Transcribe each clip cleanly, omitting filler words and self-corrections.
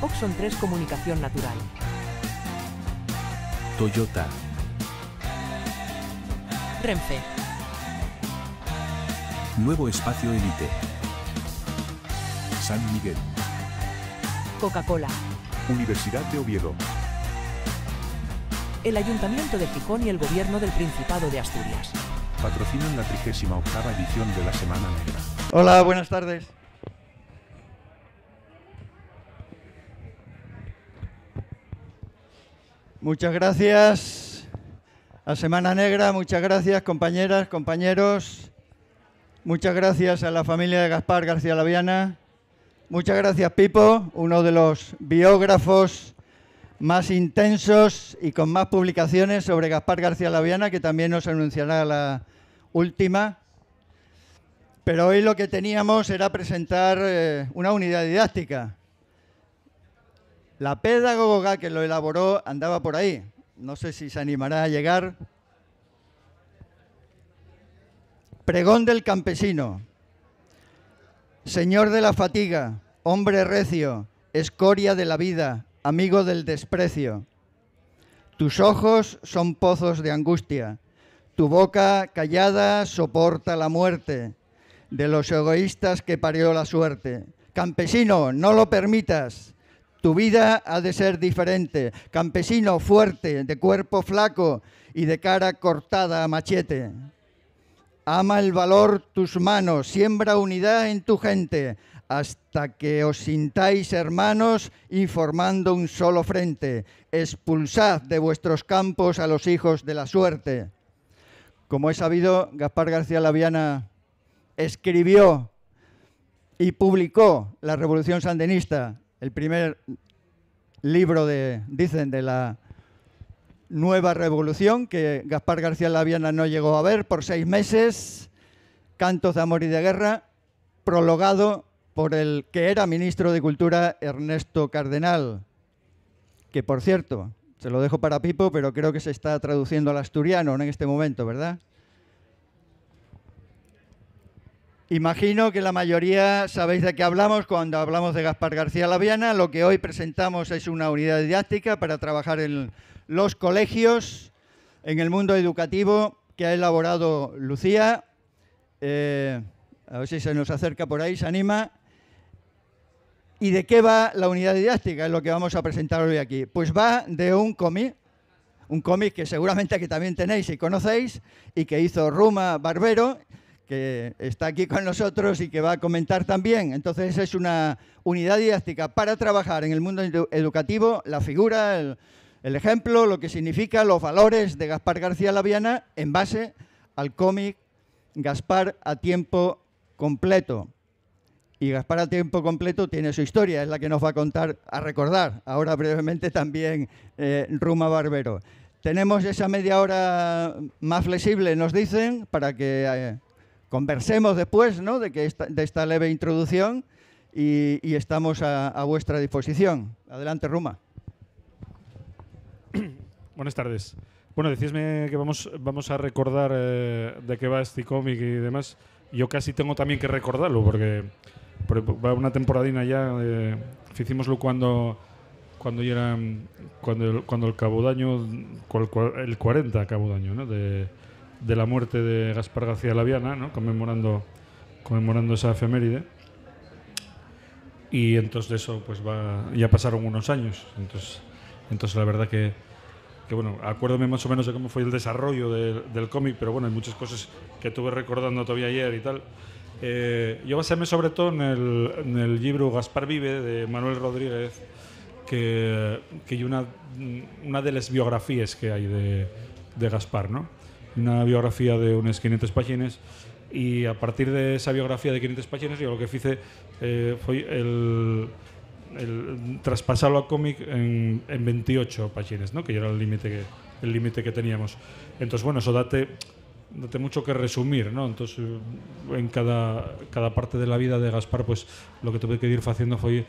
Oxon 3 Comunicación Natural. Toyota. Renfe. Nuevo Espacio Elite. San Miguel. Coca-Cola. Universidad de Oviedo. El Ayuntamiento de Gijón y el Gobierno del Principado de Asturias. Patrocinan la 38ª edición de la Semana Negra. Hola, buenas tardes. Muchas gracias a Semana Negra, muchas gracias compañeras, compañeros, muchas gracias a la familia de Gaspar García Laviana, muchas gracias Pipo, uno de los biógrafos más intensos y con más publicaciones sobre Gaspar García Laviana, que también nos anunciará la última. Pero hoy lo que teníamos era presentar una unidad didáctica. La pedagoga que lo elaboró andaba por ahí. No sé si se animará a llegar. Pregón del campesino. Señor de la fatiga, hombre recio, escoria de la vida, amigo del desprecio. Tus ojos son pozos de angustia. Tu boca callada soporta la muerte de los egoístas que parió la suerte. Campesino, no lo permitas. Tu vida ha de ser diferente. Campesino fuerte, de cuerpo flaco y de cara cortada a machete. Ama el valor tus manos, siembra unidad en tu gente, hasta que os sintáis hermanos y formando un solo frente. Expulsad de vuestros campos a los hijos de la suerte. Como he sabido, Gaspar García Laviana escribió y publicó La Revolución Sandinista, el primer libro dicen, de la nueva revolución, que Gaspar García Laviana no llegó a ver por 6 meses, Cantos de amor y de guerra, prologado por el que era ministro de Cultura, Ernesto Cardenal, que por cierto, se lo dejo para Pipo, pero creo que se está traduciendo al asturiano en este momento, ¿verdad? Imagino que la mayoría sabéis de qué hablamos cuando hablamos de Gaspar García Laviana. Lo que hoy presentamos es una unidad didáctica para trabajar en los colegios, en el mundo educativo, que ha elaborado Lucía. A ver si se nos acerca por ahí, se anima. ¿Y de qué va la unidad didáctica? Es lo que vamos a presentar hoy aquí. Pues va de un cómic que seguramente que también tenéis y conocéis, y que hizo Ruma Barbero, que está aquí con nosotros y que va a comentar también. Entonces es una unidad didáctica para trabajar en el mundo educativo, la figura, el ejemplo, lo que significa, los valores de Gaspar García Laviana en base al cómic Gaspar a tiempo completo. Y Gaspar a tiempo completo tiene su historia, es la que nos va a contar, a recordar, ahora brevemente también Ruma Barbero. Tenemos esa media hora más flexible, nos dicen, para que conversemos después, ¿no?, de esta leve introducción, y estamos a vuestra disposición. Adelante, Ruma. Buenas tardes. Bueno, decidme que vamos a recordar de qué va este cómic y demás. Yo casi tengo también que recordarlo, porque va una temporadina ya. Hicimoslo cuando el cabo daño, el 40 cabo daño, ¿no?, de la muerte de Gaspar García Laviana, ¿no?, conmemorando esa efeméride. Y entonces de eso pues ya pasaron unos años. Entonces la verdad que bueno, acuérdome más o menos de cómo fue el desarrollo del cómic, pero bueno, hay muchas cosas que estuve recordando todavía ayer y tal. Yo baséme sobre todo en el libro Gaspar vive, de Manuel Rodríguez, que hay una de las biografías que hay de Gaspar, ¿no? Una biografía de unas 500 páginas, y a partir de esa biografía de 500 páginas yo lo que hice fue el traspasarlo a cómic en 28 páginas, ¿no?, que ya era el límite que teníamos. Entonces, bueno, eso date mucho que resumir, ¿no? Entonces, en cada parte de la vida de Gaspar, pues lo que tuve que ir haciendo fue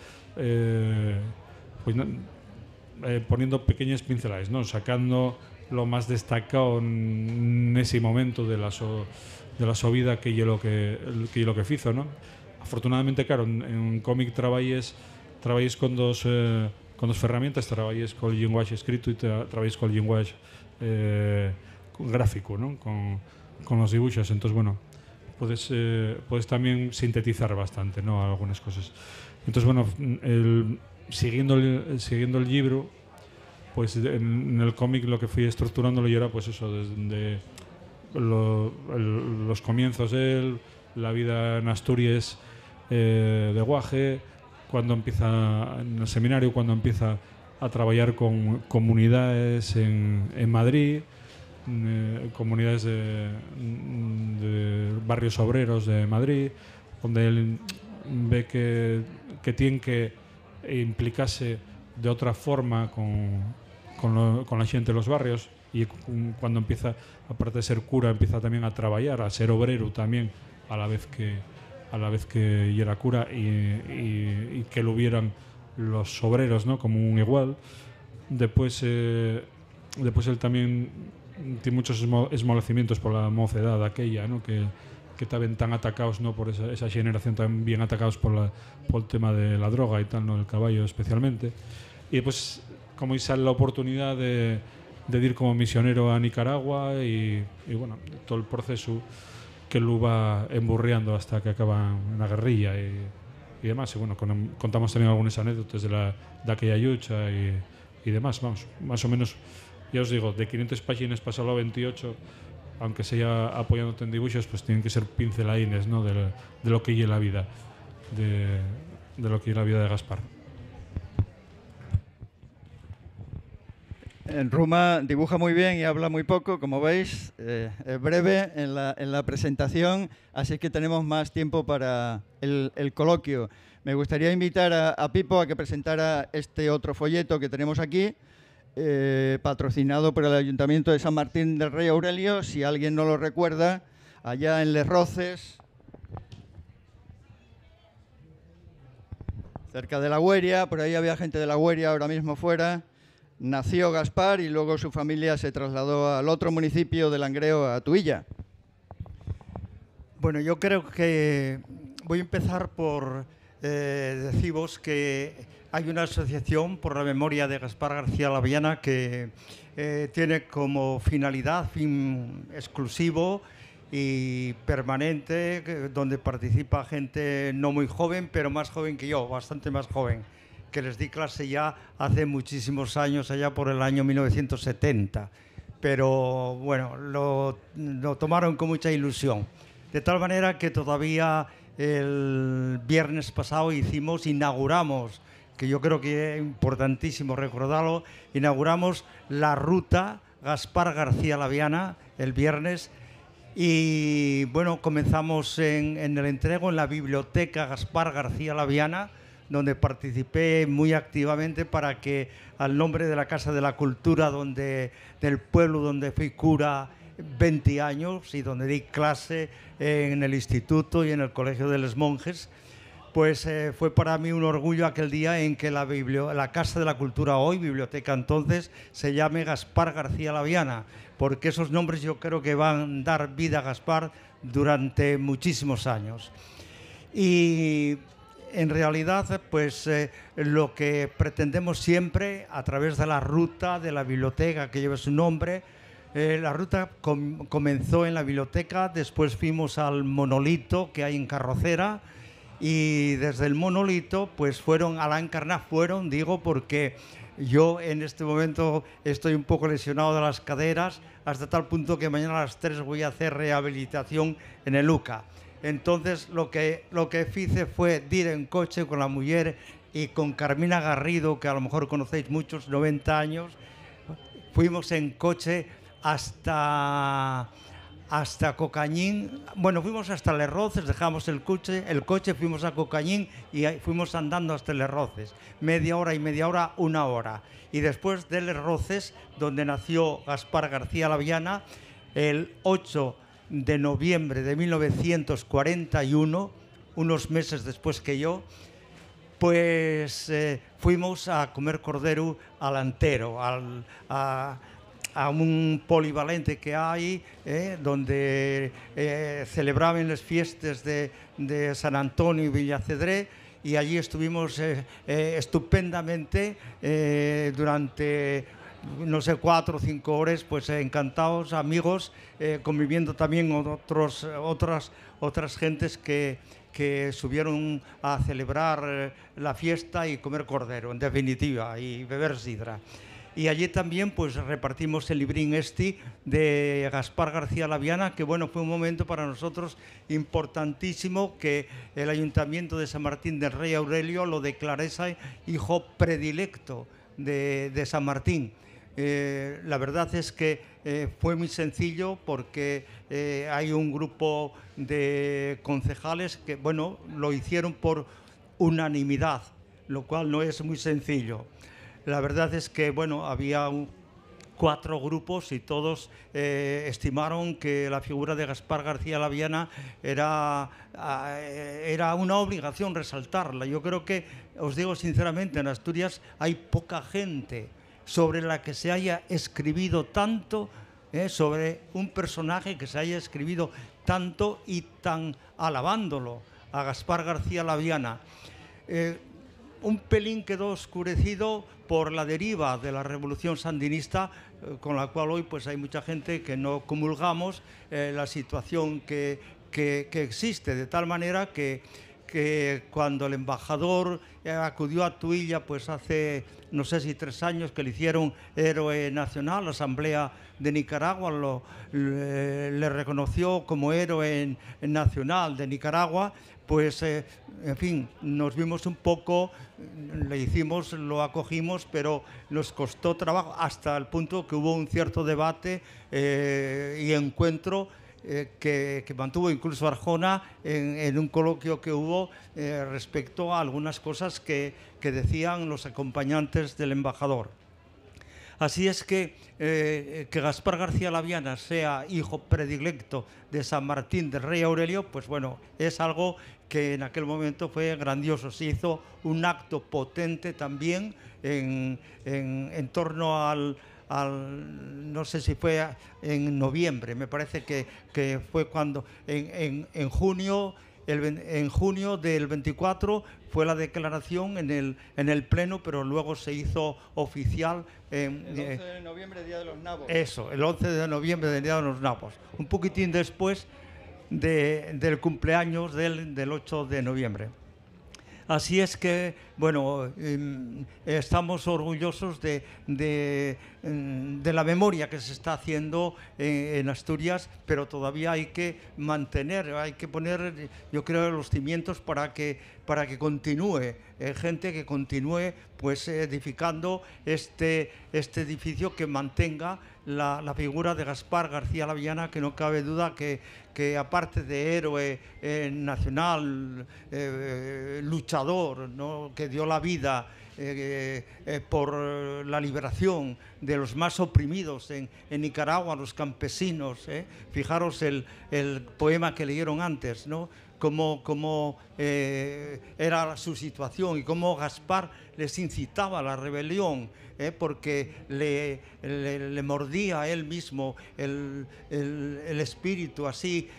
poniendo pequeñas pinceladas, ¿no?, sacando lo más destacado en ese momento de la su vida, que yo lo que hizo, ¿no? Afortunadamente, claro, en un cómic trabajes traballéis con dos ferramentas, traballéis con el lenguaje escrito y traballéis con el lenguaje gráfico, ¿no? Con los dibujos. Entonces, bueno, puedes también sintetizar bastante, ¿no? Algunas cosas. Entonces, bueno, siguiendo el libro, pues en el cómic lo que fui estructurándolo y era pues eso, desde los comienzos de él, la vida en Asturias de Guaje, cuando empieza en el seminario, cuando empieza a trabajar con comunidades en Madrid, comunidades de barrios obreros de Madrid, donde él ve que tiene que implicarse de otra forma con la gente de los barrios, y cuando empieza, aparte de ser cura, empieza también a trabajar, a ser obrero también, a la vez que era cura, y que lo vieran los obreros, ¿no? Como un igual. Después él también tiene muchos esmolecimientos por la mocedad aquella, ¿no? que estaban tan atacados, ¿no? Por esa generación, tan bien atacados por el tema de la droga y tal, ¿no? El caballo especialmente. Y después, como sale la oportunidad de ir como misionero a Nicaragua, y bueno, todo el proceso que lo va emburreando hasta que acaba en la guerrilla y demás. Y bueno, contamos también algunas anécdotas de aquella lucha y demás. Vamos, más o menos, ya os digo, de 500 páginas pasarlo a 28, aunque sea apoyándote en dibujos, pues tienen que ser pinceladines, ¿no? de lo que es la vida, de lo que es la vida de Gaspar. En Ruma dibuja muy bien y habla muy poco, como veis, es breve en la presentación, así que tenemos más tiempo para el coloquio. Me gustaría invitar a Pipo a que presentara este otro folleto que tenemos aquí, patrocinado por el Ayuntamiento de San Martín del Rey Aurelio. Si alguien no lo recuerda, allá en Les Roces, cerca de La Güeria, por ahí había gente de La Güeria ahora mismo fuera. Nació Gaspar y luego su familia se trasladó al otro municipio de Langreo, a Tuilla. Bueno, yo creo que voy a empezar por deciros que hay una asociación por la memoria de Gaspar García Laviana que tiene como finalidad, fin exclusivo y permanente, donde participa gente no muy joven, pero más joven que yo, bastante más joven, que les di clase ya hace muchísimos años, allá por el año 1970. Pero bueno, lo tomaron con mucha ilusión. De tal manera que todavía el viernes pasado inauguramos, que yo creo que es importantísimo recordarlo, inauguramos la ruta Gaspar García Laviana el viernes. Y bueno, comenzamos en el entrego en la biblioteca Gaspar García Laviana, donde participé muy activamente para que, al nombre de la Casa de la Cultura del pueblo donde fui cura 20 años y donde di clase en el instituto y en el Colegio de los Monjes, pues fue para mí un orgullo aquel día en que la Casa de la Cultura hoy, biblioteca entonces, se llame Gaspar García Laviana, porque esos nombres yo creo que van a dar vida a Gaspar durante muchísimos años. Y en realidad, pues lo que pretendemos siempre, a través de la ruta de la biblioteca que lleva su nombre, la ruta comenzó en la biblioteca, después fuimos al monolito que hay en Carrocera, y desde el monolito pues fueron a la Encarná, digo porque yo en este momento estoy un poco lesionado de las caderas, hasta tal punto que mañana a las 3 voy a hacer rehabilitación en el UCA. Entonces lo que hice fue ir en coche con la mujer y con Carmina Garrido, que a lo mejor conocéis muchos, 90 años, fuimos en coche hasta Cocañín. Bueno, fuimos hasta Les Roces, dejamos el coche, fuimos a Cocañín y fuimos andando hasta Les Roces, media hora, una hora. Y después de Les Roces, donde nació Gaspar García Laviana, el 8 de noviembre de 1941, unos meses después que yo, pues fuimos a comer cordero al Antero, a un polivalente que hay, donde celebraban las fiestas de San Antonio y Villacedré, y allí estuvimos estupendamente durante, no sé, 4 o 5 horas, pues encantados, amigos, conviviendo también otras gentes que subieron a celebrar la fiesta y comer cordero, en definitiva, y beber sidra. Y allí también pues repartimos el librín de Gaspar García Laviana, que bueno, fue un momento para nosotros importantísimo que el Ayuntamiento de San Martín del Rey Aurelio lo declarase hijo predilecto de San Martín. La verdad es que fue muy sencillo porque hay un grupo de concejales que bueno, lo hicieron por unanimidad, lo cual no es muy sencillo. La verdad es que bueno, había 4 grupos y todos estimaron que la figura de Gaspar García Laviana era una obligación resaltarla. Yo creo que, os digo sinceramente, en Asturias hay poca gente sobre la que se haya escribido tanto, sobre un personaje que se haya escribido tanto y tan alabándolo a Gaspar García Laviana. Un pelín quedó oscurecido por la deriva de la revolución sandinista, con la cual hoy pues hay mucha gente que no comulgamos la situación que existe, de tal manera que cuando el embajador acudió a Tuilla, pues hace no sé si 3 años, que le hicieron héroe nacional, la Asamblea de Nicaragua le reconoció como héroe nacional de Nicaragua, pues en fin, nos vimos un poco, lo acogimos, pero nos costó trabajo hasta el punto que hubo un cierto debate y encuentro que mantuvo incluso Arjona en un coloquio que hubo respecto a algunas cosas que decían los acompañantes del embajador. Así es que Gaspar García Laviana sea hijo predilecto de San Martín del Rey Aurelio, pues bueno, es algo que en aquel momento fue grandioso. Se hizo un acto potente también en torno al no sé si fue en noviembre, me parece que fue cuando en junio del 24 fue la declaración en el pleno, pero luego se hizo oficial el 11 de noviembre, Día de los Nabos. Eso, el 11 de noviembre del Día de los Nabos, un poquitín después del cumpleaños del 8 de noviembre. Así es que, bueno, estamos orgullosos de la memoria que se está haciendo en Asturias, pero todavía hay que poner, yo creo, los cimientos para que continúe, gente que continúe pues edificando este edificio que mantenga la figura de Gaspar García Laviana, que no cabe duda que aparte de héroe nacional, luchador, ¿no?, que dio la vida por la liberación de los más oprimidos en Nicaragua, los campesinos. Fijaros el poema que leyeron antes, ¿no?, cómo era su situación y cómo Gaspar les incitaba a la rebelión, porque le mordía a él mismo el espíritu así,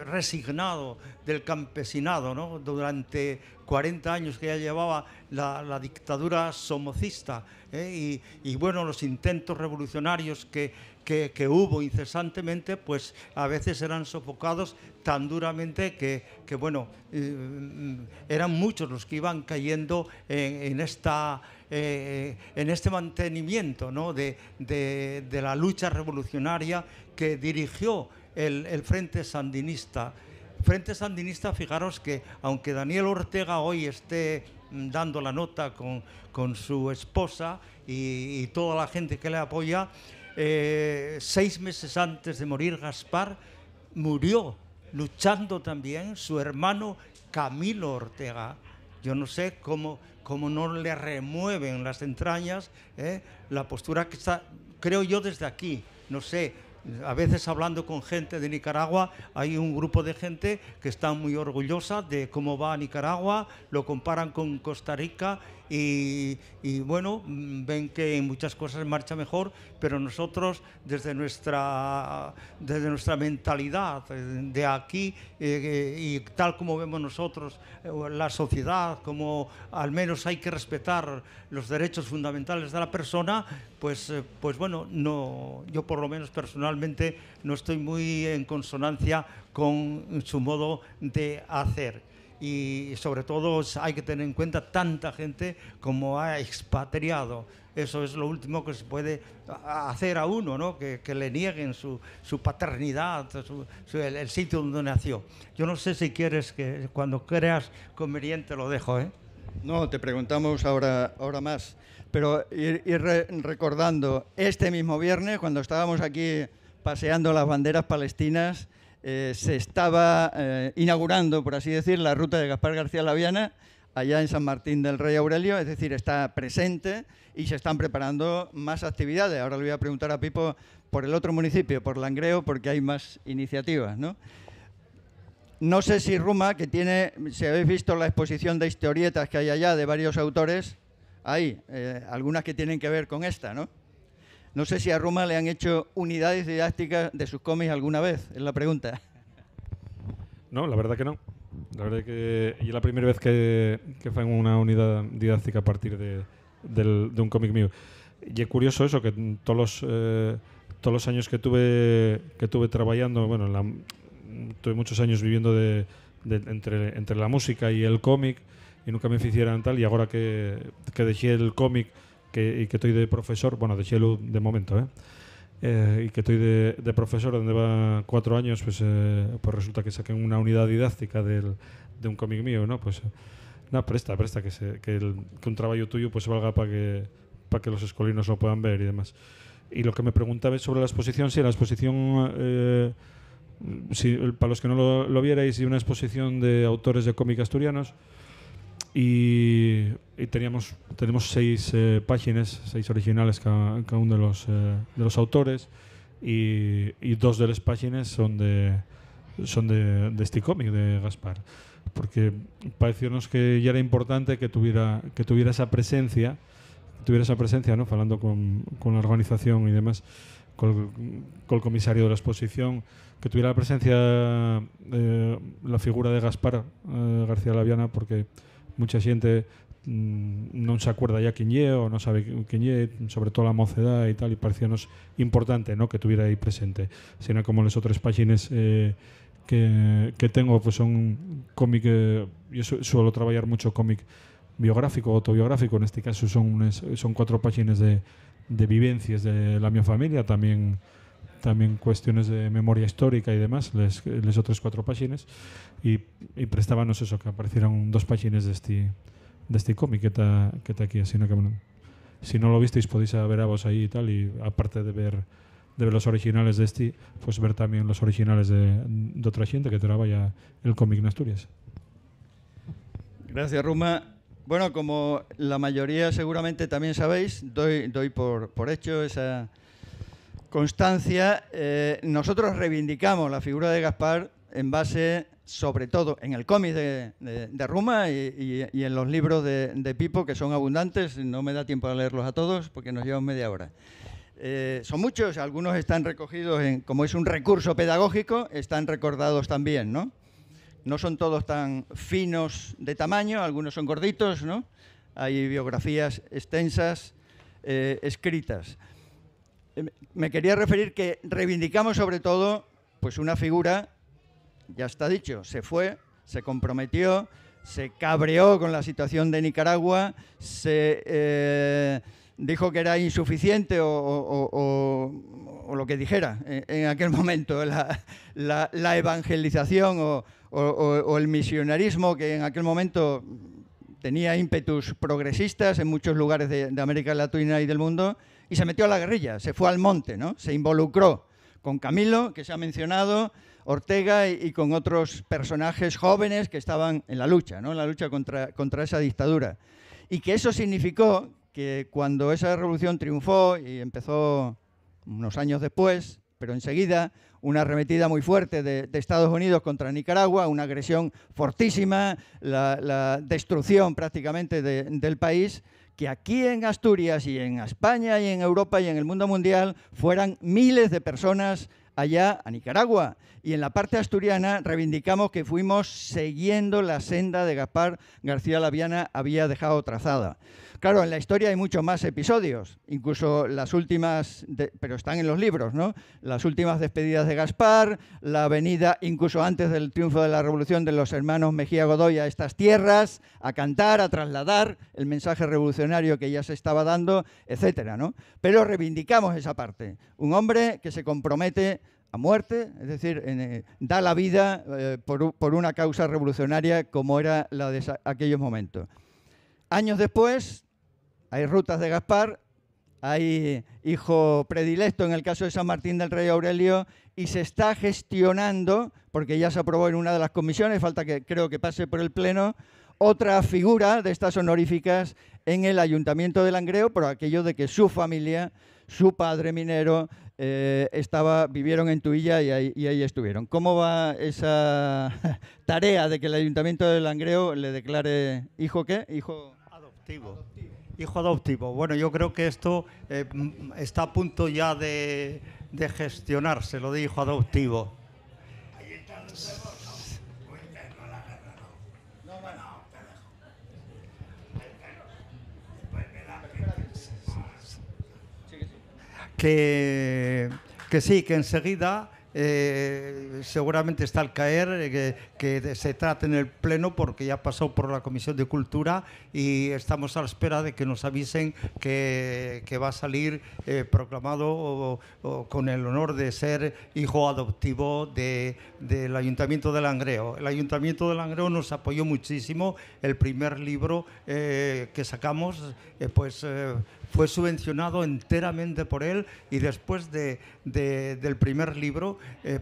resignado del campesinado, ¿no?, durante 40 años que ya llevaba la dictadura somocista, y bueno, los intentos revolucionarios que hubo incesantemente, pues a veces eran sofocados tan duramente que bueno, eran muchos los que iban cayendo en este mantenimiento, ¿no?, de la lucha revolucionaria que dirigió el Frente Sandinista. Frente Sandinista, fijaros que aunque Daniel Ortega hoy esté dando la nota con su esposa y toda la gente que le apoya, 6 meses antes de morir Gaspar, murió luchando también su hermano Camilo Ortega. Yo no sé cómo no le remueven las entrañas la postura que está, creo yo, desde aquí, no sé. A veces hablando con gente de Nicaragua, hay un grupo de gente que está muy orgullosa de cómo va Nicaragua, lo comparan con Costa Rica y bueno, ven que en muchas cosas marcha mejor, pero nosotros desde nuestra mentalidad de aquí y tal como vemos nosotros la sociedad, como al menos hay que respetar los derechos fundamentales de la persona, pues bueno, no, yo por lo menos personalmente no estoy muy en consonancia con su modo de hacer. Y sobre todo hay que tener en cuenta tanta gente como ha expatriado. Eso es lo último que se puede hacer a uno, ¿no? Que le nieguen su paternidad, el sitio donde nació. Yo no sé si quieres que cuando creas conveniente lo dejo, ¿eh? No, te preguntamos ahora más. Pero ir recordando, este mismo viernes, cuando estábamos aquí paseando las banderas palestinas, se estaba inaugurando, por así decir, la ruta de Gaspar García Laviana allá en San Martín del Rey Aurelio, es decir, está presente y se están preparando más actividades. Ahora le voy a preguntar a Pipo por el otro municipio, por Langreo, porque hay más iniciativas, ¿no? No sé si Ruma, que tiene, si habéis visto la exposición de historietas que hay allá de varios autores, hay algunas que tienen que ver con esta, ¿no? No sé si a Ruma le han hecho unidades didácticas de sus cómics alguna vez, es la pregunta. No, la verdad que no. La verdad que es la primera vez que fan una unidad didáctica a partir de un cómic mío. Y es curioso eso, que todos los años que tuve trabajando, bueno, tuve muchos años viviendo entre la música y el cómic y nunca me hicieran tal, y ahora que dejé el cómic y que estoy de profesor, bueno, dejé de momento, y que estoy de profesor donde va 4 años, pues resulta que saqué una unidad didáctica de un cómic mío, ¿no? Pues no, presta que un trabajo tuyo pues valga para que los escolinos lo puedan ver y demás. Y lo que me preguntaba sobre la exposición, sí, la exposición, para los que no lo vierais, una exposición de autores de cómic asturianos. Y tenemos 6 páginas, 6 originales cada uno de los autores, y 2 de las páginas son de este cómic de Gaspar, porque pareciónos que ya era importante que tuviera esa presencia, ¿no? Hablando con la organización y demás, con el comisario de la exposición, que tuviera la presencia la figura de Gaspar García Laviana, porque mucha gente non se acuerda ya quién lle o no sabe quién lle, sobre todo la mocedad y tal, y parecíanos importante, ¿no?, que tuviera ahí presente. Sino como las otras páginas que tengo, pues son cómic, yo suelo trabajar mucho cómic biográfico, autobiográfico. En este caso son 4 páginas de vivencias de la mi familia, también cuestiones de memoria histórica y demás, les otras 4 páginas, y prestábanos eso, que aparecieran 2 páginas de este cómic que está aquí, así que bueno, si no lo visteis podéis ver a vos ahí y tal, y aparte de ver los originales de pues ver también los originales de otra gente que trabaja el cómic en Asturias. Gracias, Ruma. Bueno, como la mayoría seguramente también sabéis, doy por hecho esa constancia. Nosotros reivindicamos la figura de Gaspar en base, sobre todo, en el cómic de Ruma y en los libros de Pipo, que son abundantes. No me da tiempo a leerlos a todos porque nos llevan media hora. Son muchos, algunos están recogidos, como es un recurso pedagógico, están recordados también, ¿no? No son todos tan finos de tamaño, algunos son gorditos, ¿no? Hay biografías extensas escritas. Me quería referir que reivindicamos sobre todo pues una figura, ya está dicho, se fue, se comprometió, se cabreó con la situación de Nicaragua, se dijo que era insuficiente o lo que dijera en aquel momento, la evangelización o el misionarismo, que en aquel momento tenía ímpetus progresistas en muchos lugares de América Latina y del mundo, y se metió a la guerrilla, se fue al monte, ¿no? Se involucró con Camilo, que se ha mencionado, Ortega y con otros personajes jóvenes que estaban en la lucha, ¿no? En la lucha contra esa dictadura. Y que eso significó que cuando esa revolución triunfó y empezó unos años después, pero enseguida una arremetida muy fuerte de Estados Unidos contra Nicaragua, una agresión fortísima, la destrucción prácticamente del país, que aquí en Asturias y en España y en Europa y en el mundo mundial fueran miles de personas allá a Nicaragua. Y en la parte asturiana reivindicamos que fuimos siguiendo la senda de Gaspar García Laviana había dejado trazada. Claro, en la historia hay muchos más episodios, incluso las últimas, pero están en los libros, ¿no? Las últimas despedidas de Gaspar, la venida, incluso antes del triunfo de la Revolución, de los hermanos Mejía Godoy a estas tierras, a cantar, a trasladar el mensaje revolucionario que ya se estaba dando, etcétera, ¿no? Pero reivindicamos esa parte. Un hombre que se compromete a muerte, es decir, da la vida por una causa revolucionaria como era la de aquellos momentos. Años después, hay rutas de Gaspar, hay hijo predilecto en el caso de San Martín del Rey Aurelio, y se está gestionando, porque ya se aprobó en una de las comisiones, falta que creo que pase por el Pleno, otra figura de estas honoríficas en el Ayuntamiento de Langreo, por aquello de que su familia, su padre minero, vivieron en Tuilla y ahí estuvieron. ¿Cómo va esa tarea de que el Ayuntamiento de Langreo le declare hijo qué? Hijo adoptivo. Hijo adoptivo. Bueno, yo creo que esto está a punto ya de gestionarse, lo de hijo adoptivo. Que sí, que enseguida seguramente está al caer, que se trate en el Pleno, porque ya pasó por la Comisión de Cultura y estamos a la espera de que nos avisen que va a salir proclamado o con el honor de ser hijo adoptivo del Ayuntamiento de Langreo. El Ayuntamiento de Langreo nos apoyó muchísimo. El primer libro que sacamos fue subvencionado enteramente por él, y después del primer libro,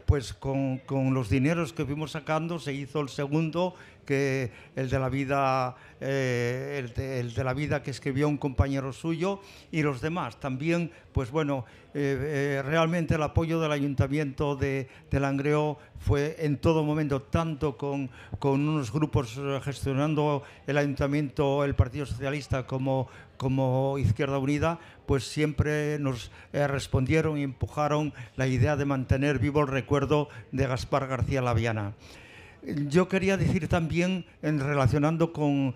pues con los dineros que fuimos sacando se hizo el segundo, que el de la vida, el de la vida que escribió un compañero suyo, y los demás también. Pues bueno, realmente el apoyo del Ayuntamiento de Langreo fue en todo momento, tanto con unos grupos gestionando el Ayuntamiento, el Partido Socialista, como Izquierda Unida, pues siempre nos respondieron y empujaron la idea de mantener vivo el recuerdo de Gaspar García Laviana. Yo quería decir también, relacionado con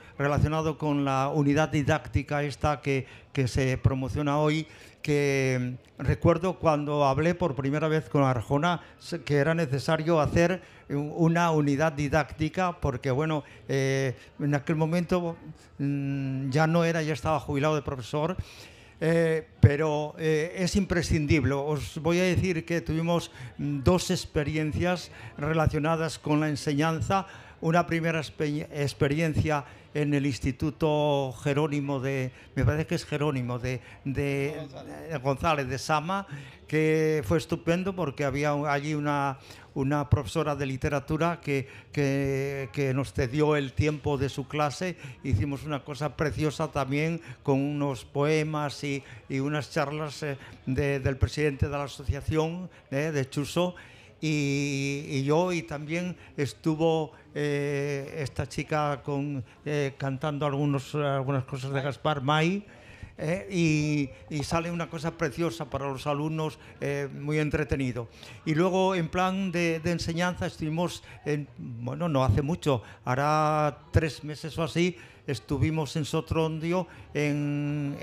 la unidad didáctica esta que se promociona hoy, que recuerdo cuando hablé por primera vez con Arjona que era necesario hacer una unidad didáctica, porque bueno, en aquel momento ya estaba jubilado de profesor. Pero es imprescindible. Os voy a decir que tuvimos dos experiencias relacionadas con la enseñanza. Una primera experiencia en el Instituto Jerónimo me parece que es Jerónimo de González de Sama, que fue estupendo porque había allí una profesora de literatura que nos cedió el tiempo de su clase. Hicimos una cosa preciosa también con unos poemas y unas charlas del presidente de la asociación, de Chuso, y yo, y también estuvo esta chica cantando algunas cosas de Gaspar, May. Y sale una cosa preciosa para los alumnos, muy entretenido. Y luego, en plan de enseñanza, estuvimos, bueno, no hace mucho, hará 3 meses o así, estuvimos en Sotrondio, en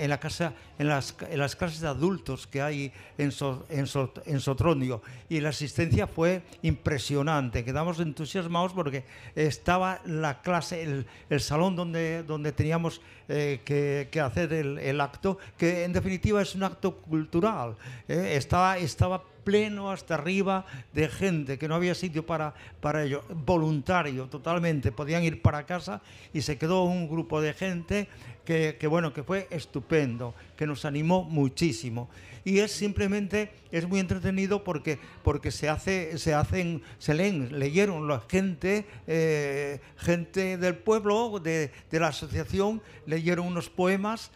las clases de adultos que hay en Sotrondio, y la asistencia fue impresionante. Quedamos entusiasmados porque estaba la clase, el salón donde teníamos que hacer el acto, que en definitiva es un acto cultural. Estaba pleno hasta arriba de gente, que no había sitio para ello, voluntario totalmente, podían ir para casa, y se quedó un grupo de gente que fue estupendo, que nos animó muchísimo. Y es muy entretenido porque leyeron la gente del pueblo, de la asociación, leyeron unos poemas,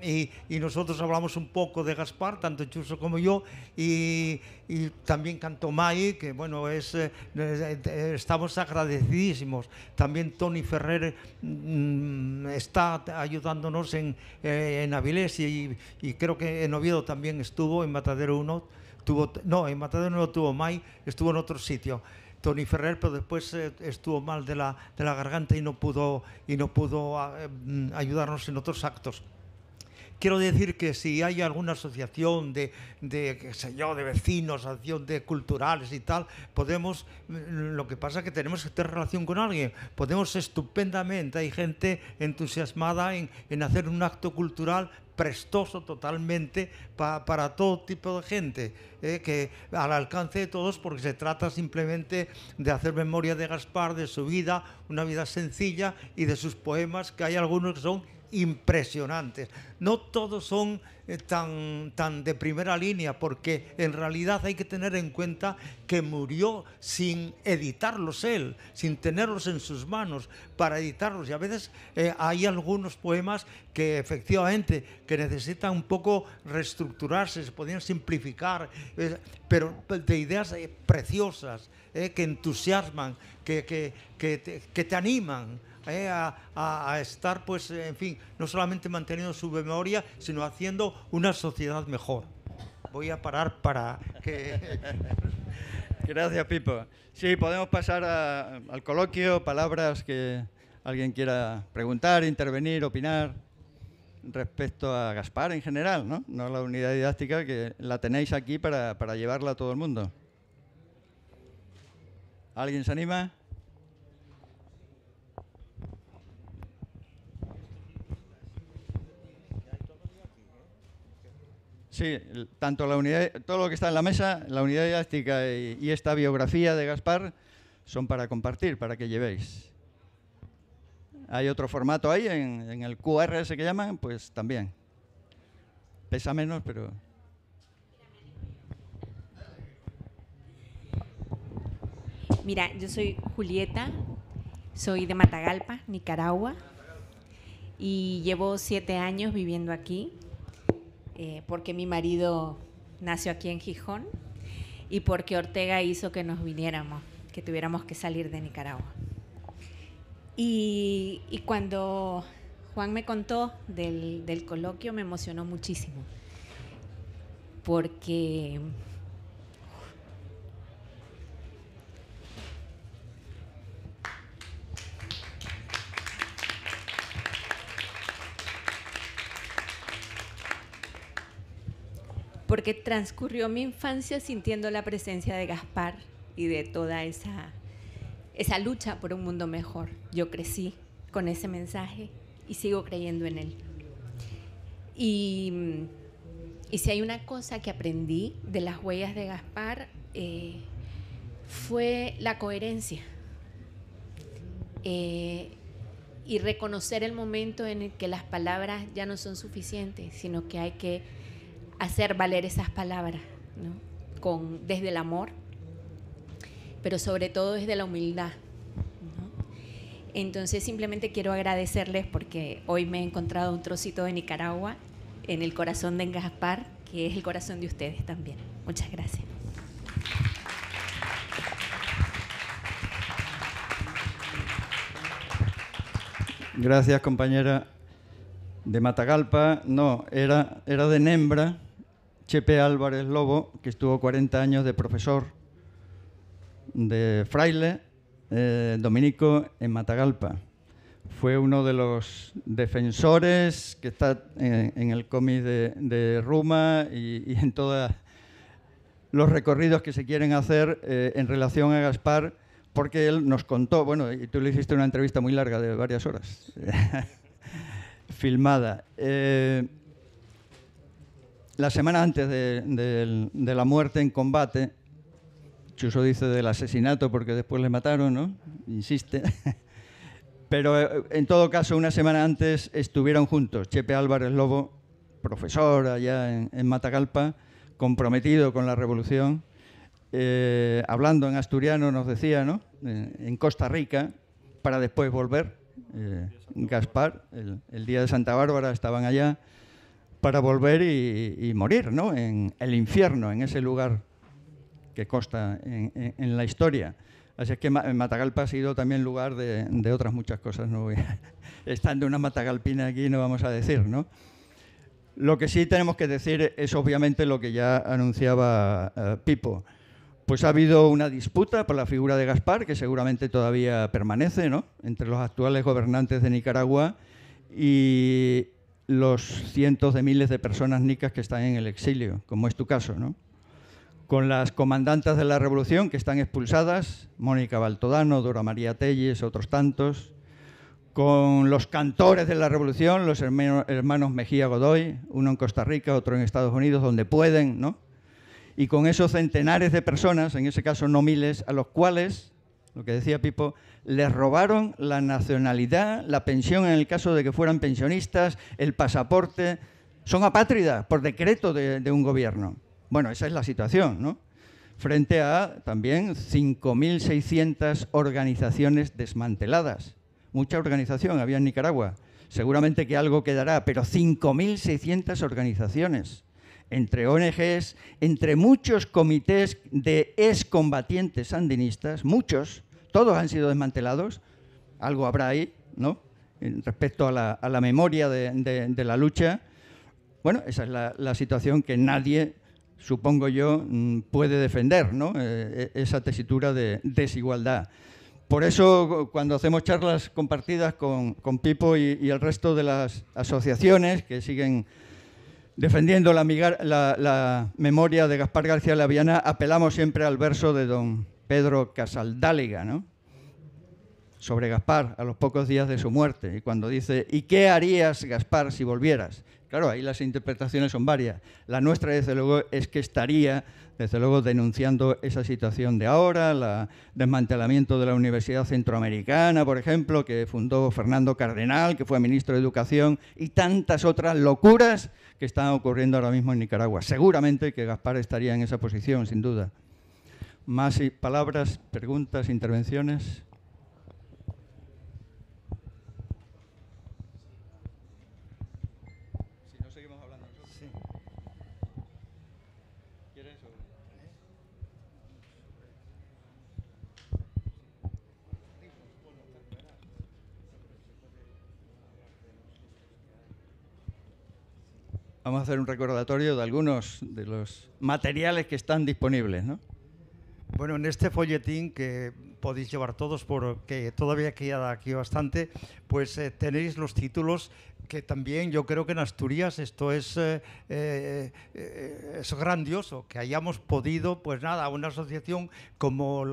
y nosotros hablamos un poco de Gaspar, tanto Chuso como yo, y y también cantó Mai, que bueno, estamos agradecidísimos. También Toni Ferrer está ayudándonos en Avilés y creo que en Oviedo también estuvo, en Matadero 1. En Matadero no tuvo Mai, estuvo en otro sitio. Toni Ferrer, pero después estuvo mal de la garganta y no pudo ayudarnos en otros actos. Quiero decir que si hay alguna asociación de qué sé yo, de vecinos, asociación de culturales y tal, podemos, lo que pasa es que tenemos que tener relación con alguien, podemos estupendamente, hay gente entusiasmada en hacer un acto cultural prestoso totalmente para todo tipo de gente, que al alcance de todos, porque se trata simplemente de hacer memoria de Gaspar, de su vida, una vida sencilla, y de sus poemas, que hay algunos que son impresionantes. No todos son tan de primera línea, porque en realidad hay que tener en cuenta que murió sin editarlos él, sin tenerlos en sus manos para editarlos, y a veces hay algunos poemas que efectivamente que necesitan un poco reestructurarse, se podrían simplificar, pero de ideas preciosas, que entusiasman, que te animan a estar, pues, en fin, no solamente manteniendo su memoria, sino haciendo una sociedad mejor. Voy a parar para que... Gracias, Pipo. Sí, podemos pasar al coloquio, palabras que alguien quiera preguntar, intervenir, opinar respecto a Gaspar en general, ¿no? No la unidad didáctica, que la tenéis aquí para llevarla a todo el mundo. ¿Alguien se anima? Sí, tanto la unidad, todo lo que está en la mesa, la unidad didáctica y esta biografía de Gaspar son para compartir, para que llevéis. Hay otro formato ahí, en el QR ese que llaman, pues también. Pesa menos, pero... Mira, yo soy Julieta, soy de Matagalpa, Nicaragua, y llevo 7 años viviendo aquí. Porque mi marido nació aquí en Gijón y porque Ortega hizo que nos viniéramos, que tuviéramos que salir de Nicaragua. Y cuando Juan me contó del coloquio me emocionó muchísimo, porque transcurrió mi infancia sintiendo la presencia de Gaspar y de toda esa lucha por un mundo mejor. Yo crecí con ese mensaje y sigo creyendo en él. Y si hay una cosa que aprendí de las huellas de Gaspar, fue la coherencia y reconocer el momento en el que las palabras ya no son suficientes, sino que hay que hacer valer esas palabras, ¿no? Desde el amor, pero sobre todo desde la humildad, ¿no? Entonces simplemente quiero agradecerles porque hoy me he encontrado un trocito de Nicaragua en el corazón de Gaspar, que es el corazón de ustedes también. Muchas gracias. Gracias, compañera. De Matagalpa, no, era de Nembra, Chepe Álvarez Lobo, que estuvo 40 años de profesor de fraile dominico en Matagalpa. Fue uno de los defensores que está en el cómic de Ruma y en todos los recorridos que se quieren hacer en relación a Gaspar, porque él nos contó, bueno, y tú le hiciste una entrevista muy larga de varias horas, filmada. La semana antes de la muerte en combate, Chuso dice del asesinato porque después le mataron, ¿no? Insiste. Pero en todo caso, una semana antes estuvieron juntos Chepe Álvarez Lobo, profesor allá en Matagalpa, comprometido con la revolución, hablando en asturiano, nos decía, ¿no? En Costa Rica, para después volver. Gaspar, el día de Santa Bárbara estaban allá para volver y morir, ¿no? En el infierno, en ese lugar que consta en la historia. Así es que Matagalpa ha sido también lugar de otras muchas cosas. No voy a, estando una matagalpina aquí no vamos a decir, ¿no? Lo que sí tenemos que decir es obviamente lo que ya anunciaba Pipo. Pues ha habido una disputa por la figura de Gaspar, que seguramente todavía permanece, ¿no?, entre los actuales gobernantes de Nicaragua y los cientos de miles de personas nicas que están en el exilio, como es tu caso, ¿no? Con las comandantas de la revolución que están expulsadas, Mónica Baltodano, Dora María Telles, otros tantos, con los cantores de la revolución, los hermanos Mejía Godoy, uno en Costa Rica, otro en Estados Unidos, donde pueden, ¿no? Y con esos centenares de personas, en ese caso no miles, a los cuales, lo que decía Pipo, les robaron la nacionalidad, la pensión en el caso de que fueran pensionistas, el pasaporte. Son apátridas por decreto de un gobierno. Bueno, esa es la situación, ¿no? Frente a también 5.600 organizaciones desmanteladas. Mucha organización había en Nicaragua. Seguramente que algo quedará, pero 5.600 organizaciones. Entre ONGs, entre muchos comités de excombatientes sandinistas, muchos, todos han sido desmantelados, algo habrá ahí, ¿no?, respecto a la memoria de la lucha. Bueno, esa es la situación que nadie, supongo yo, puede defender, ¿no?, esa tesitura de desigualdad. Por eso, cuando hacemos charlas compartidas con Pipo y el resto de las asociaciones que siguen defendiendo la memoria de Gaspar García Laviana, apelamos siempre al verso de don Pedro Casaldáliga, ¿no?, sobre Gaspar a los pocos días de su muerte, y cuando dice: ¿y qué harías, Gaspar, si volvieras? Claro, ahí las interpretaciones son varias. La nuestra, desde luego, es que estaría, desde luego, denunciando esa situación de ahora, el desmantelamiento de la Universidad Centroamericana, por ejemplo, que fundó Fernando Cardenal, que fue ministro de Educación, y tantas otras locuras que están ocurriendo ahora mismo en Nicaragua. Seguramente que Gaspar estaría en esa posición, sin duda. Más palabras, preguntas, intervenciones. Si no, seguimos hablando nosotros. Sí. ¿Quieres o...? Vamos a hacer un recordatorio de algunos de los materiales que están disponibles, ¿no? Bueno, en este folletín que podéis llevar todos porque todavía queda aquí bastante, pues tenéis los títulos que también yo creo que en Asturias esto es grandioso, que hayamos podido, pues nada, una asociación como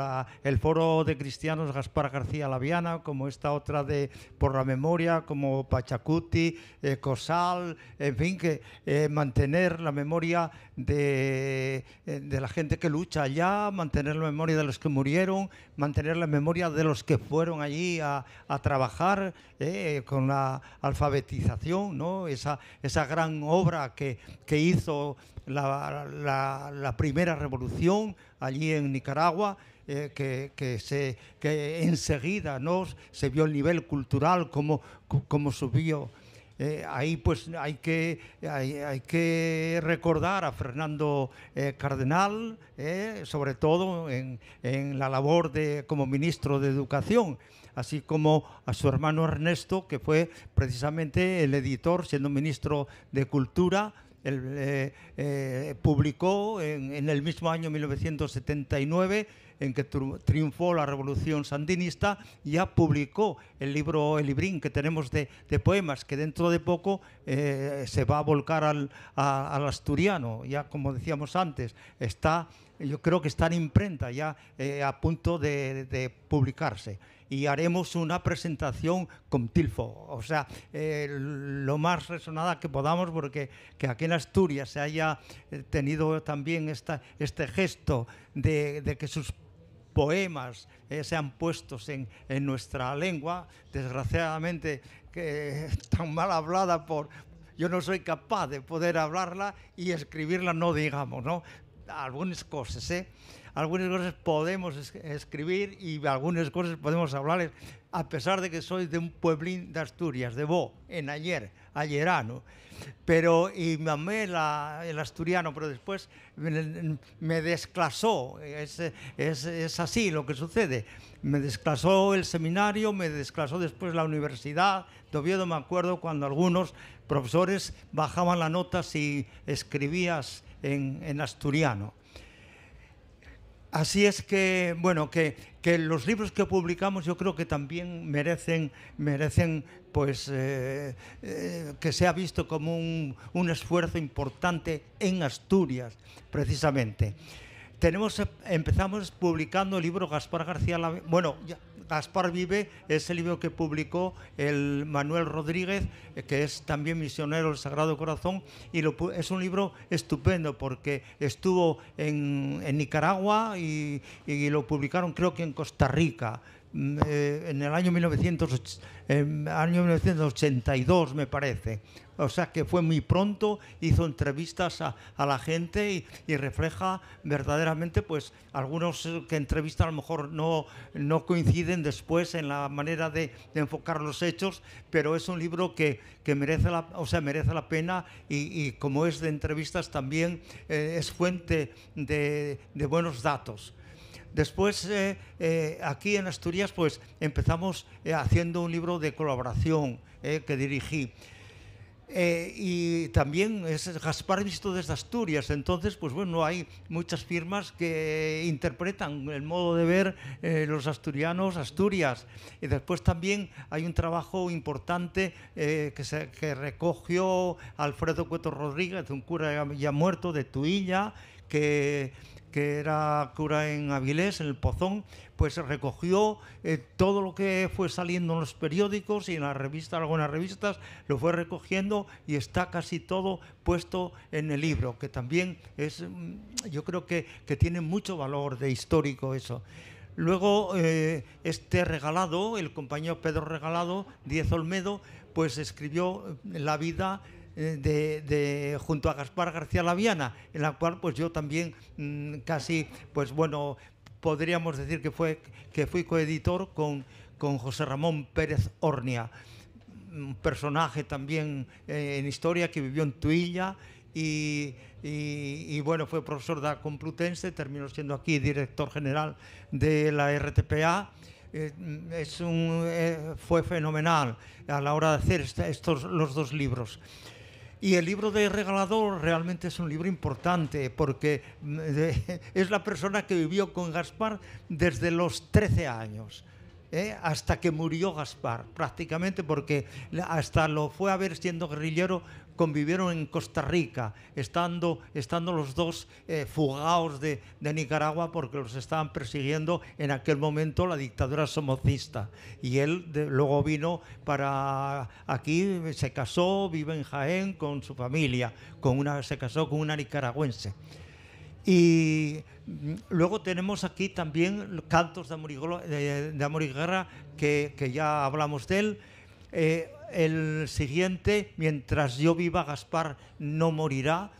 el Foro de Cristianos Gaspar García Laviana, como esta otra de Por la Memoria, como Pachacuti, COSAL, en fin, que mantener la memoria de la gente que lucha allá, mantener la memoria de los que murieron, mantener la memoria de los que fueron allí a trabajar con la alfabetización, ¿no? Esa gran obra que hizo la primera revolución allí en Nicaragua, que enseguida, ¿no?, se vio el nivel cultural como subió. Ahí pues hay que recordar a Fernando Cardenal, sobre todo en la labor como ministro de Educación, así como a su hermano Ernesto, que fue precisamente el editor, siendo ministro de Cultura. Él publicó en el mismo año 1979, en que triunfó la revolución sandinista, ya publicó el librín que tenemos de poemas, que dentro de poco se va a volcar al asturiano. Ya, como decíamos antes, yo creo que está en imprenta, ya a punto de publicarse. Y haremos una presentación con Tilfo, o sea, lo más resonada que podamos, porque que aquí en Asturias se haya tenido también este gesto de que sus poemas sean puestos en nuestra lengua, desgraciadamente que tan mal hablada yo no soy capaz de poder hablarla y escribirla, no digamos, ¿no? Algunas cosas, algunas cosas podemos escribir y algunas cosas podemos hablar, a pesar de que soy de un pueblín de Asturias, de Bo, en ayerano. Pero, y me amé el asturiano, pero después me desclasó. Es así lo que sucede. Me desclasó el seminario, me desclasó después la universidad de Oviedo. Me acuerdo cuando algunos profesores bajaban la nota si escribías en asturiano. Así es que, bueno, que los libros que publicamos yo creo que también merecen pues, que sea visto como un esfuerzo importante en Asturias, precisamente. Empezamos publicando el libro Gaspar García Laviana. Bueno, Gaspar vive, es el libro que publicó el Manuel Rodríguez, que es también misionero del Sagrado Corazón, y es un libro estupendo porque estuvo en Nicaragua y lo publicaron creo que en Costa Rica. En el año 1982 me parece, o sea que fue muy pronto, hizo entrevistas a la gente y refleja verdaderamente, pues algunos que entrevistan a lo mejor no coinciden después en la manera de enfocar los hechos, pero es un libro que merece la pena y como es de entrevistas también es fuente de buenos datos. Después, aquí en Asturias, pues empezamos haciendo un libro de colaboración que dirigí. Y también es Gaspar visto desde Asturias. Entonces, pues bueno, hay muchas firmas que interpretan el modo de ver los asturianos Asturias. Y después también hay un trabajo importante que recogió Alfredo Cueto Rodríguez, un cura ya muerto de Tuilla, que era cura en Avilés, en el Pozón, pues recogió todo lo que fue saliendo en los periódicos y en algunas revistas, lo fue recogiendo y está casi todo puesto en el libro, que también es, yo creo que tiene mucho valor de histórico eso. Luego, Regalado, el compañero Pedro Regalado, Díez Olmedo, pues escribió la vida junto a Gaspar García Laviana, en la cual pues yo también casi, pues bueno, podríamos decir que fui coeditor con José Ramón Pérez Ornia, un personaje también en historia que vivió en Tuilla y bueno, fue profesor de la Complutense, terminó siendo aquí director general de la RTPA. Fue fenomenal a la hora de hacer los dos libros. Y el libro de Regalado realmente es un libro importante porque es la persona que vivió con Gaspar desde los 13 años. Hasta que murió Gaspar, prácticamente, porque hasta lo fue a ver siendo guerrillero, convivieron en Costa Rica, estando los dos fugados de Nicaragua porque los estaban persiguiendo en aquel momento la dictadura somocista. Y él luego vino para aquí, se casó, vive en Jaén con su familia, se casó con una nicaragüense. Y luego tenemos aquí también Cantos de Amor y Guerra, que ya hablamos de él. El siguiente, Mientras yo viva, Gaspar no morirá,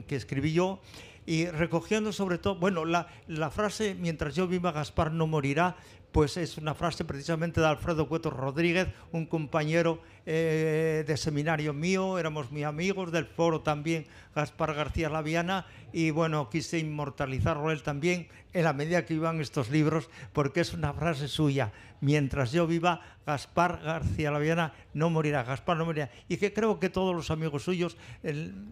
que escribí yo. Y recogiendo sobre todo, bueno, la frase Mientras yo viva, Gaspar no morirá, pues es una frase precisamente de Alfredo Cueto Rodríguez, un compañero de seminario mío, éramos muy amigos del foro también, Gaspar García Laviana, y bueno, quise inmortalizarlo él también en la medida que iban estos libros, porque es una frase suya: mientras yo viva, Gaspar García Laviana no morirá, Gaspar no morirá. Y que creo que todos los amigos suyos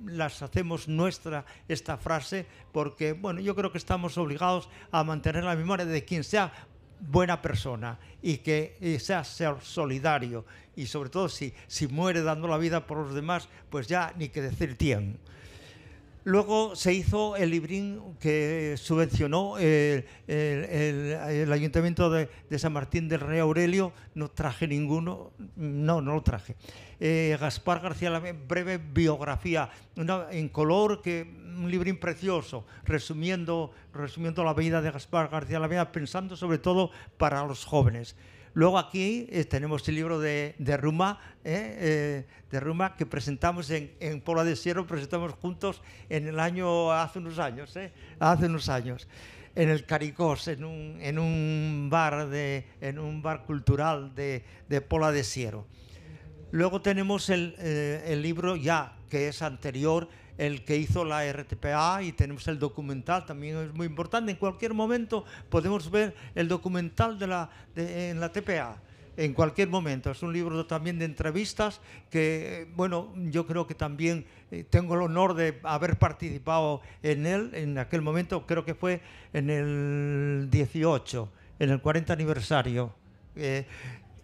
las hacemos nuestra esta frase, porque bueno, yo creo que estamos obligados a mantener la memoria de quien sea buena persona y que sea solidario, y sobre todo si muere dando la vida por los demás, pues ya ni que decir tiene. Luego se hizo el librín que subvencionó el Ayuntamiento de San Martín del Rey Aurelio. No traje ninguno, no lo traje. Gaspar García Laviana, breve biografía, en color, un librín precioso, resumiendo la vida de Gaspar García Laviana, pensando sobre todo para los jóvenes. Luego aquí tenemos el libro de Ruma, que presentamos en Pola de Siero, presentamos juntos hace unos años. en el Caricós, en un bar cultural de Pola de Siero. Luego tenemos el libro ya, que es anterior, el que hizo la RTPA, y tenemos el documental, también es muy importante. En cualquier momento podemos ver el documental en la TPA. En cualquier momento. Es un libro también de entrevistas que, bueno, yo creo que también tengo el honor de haber participado en él en aquel momento, creo que fue en el 18, en el 40 aniversario.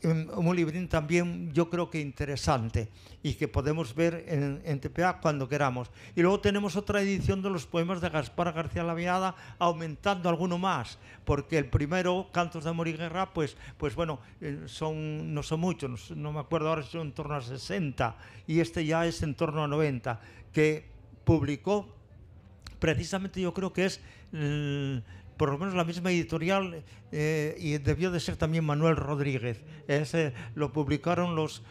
Un librín también yo creo que interesante y que podemos ver en TPA cuando queramos. Y luego tenemos otra edición de los poemas de Gaspar García Laviada, aumentando alguno más, porque el primero, Cantos de Amor y Guerra, pues bueno, no son muchos, no me acuerdo ahora, son en torno a 60, y este ya es en torno a 90, que publicó precisamente, yo creo que es por lo menos la misma editorial, y debió de ser también Manuel Rodríguez. Lo publicaron los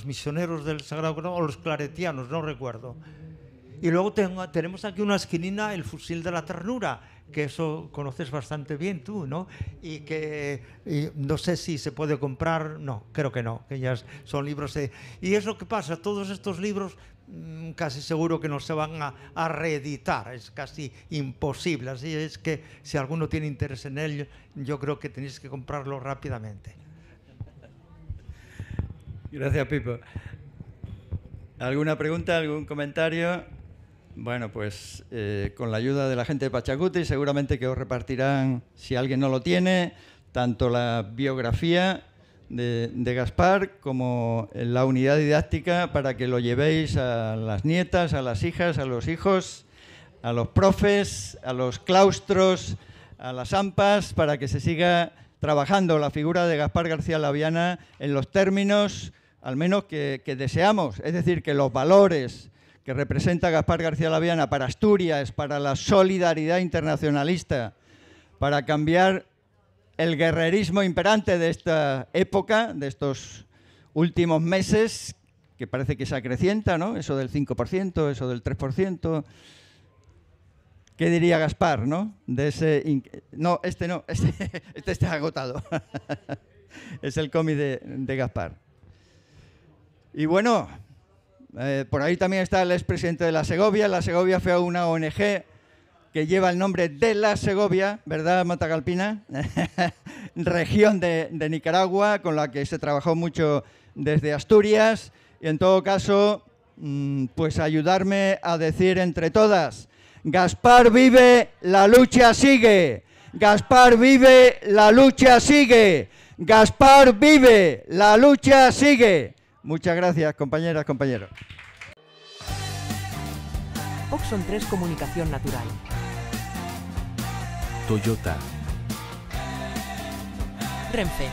misioneros del Sagrado Corazón, o los claretianos, no recuerdo. Y luego tenemos aquí una esquinina, El fusil de la ternura, que eso conoces bastante bien tú, ¿no? Y no sé si se puede comprar, no, creo que no, que ya son libros y es lo que pasa, todos estos libros casi seguro que no se van a reeditar, es casi imposible, así es que si alguno tiene interés en ello, yo creo que tenéis que comprarlo rápidamente. Gracias, Pipo. ¿Alguna pregunta, algún comentario? Bueno, pues con la ayuda de la gente de Pachacuti seguramente que os repartirán, si alguien no lo tiene, tanto la biografía de Gaspar como la unidad didáctica para que lo llevéis a las nietas, a las hijas, a los hijos, a los profes, a los claustros, a las AMPAs, para que se siga trabajando la figura de Gaspar García Laviana en los términos, al menos que deseamos, es decir, que los valores que representa Gaspar García Laviana para Asturias, para la solidaridad internacionalista, para cambiar el guerrerismo imperante de esta época, de estos últimos meses, que parece que se acrecienta, ¿no? Eso del 5%, eso del 3%. ¿Qué diría Gaspar, no? De ese no, este está agotado. Es el cómic de Gaspar. Y bueno, por ahí también está el expresidente de la Segovia. La Segovia fue una ONG que lleva el nombre de la Segovia, ¿verdad, Matagalpina? Región de Nicaragua, con la que se trabajó mucho desde Asturias. Y en todo caso, pues ayudarme a decir entre todas: Gaspar vive, la lucha sigue. Gaspar vive, la lucha sigue. Gaspar vive, la lucha sigue. Muchas gracias, compañeras, compañeros. Oxon 3 Comunicación Natural. Toyota. Renfe.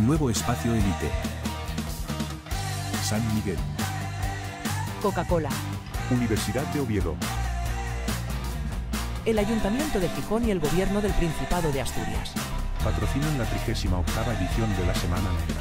Nuevo Espacio Elite. San Miguel. Coca-Cola. Universidad de Oviedo. El Ayuntamiento de Gijón y el Gobierno del Principado de Asturias. Patrocinan la 38ª edición de la Semana Negra.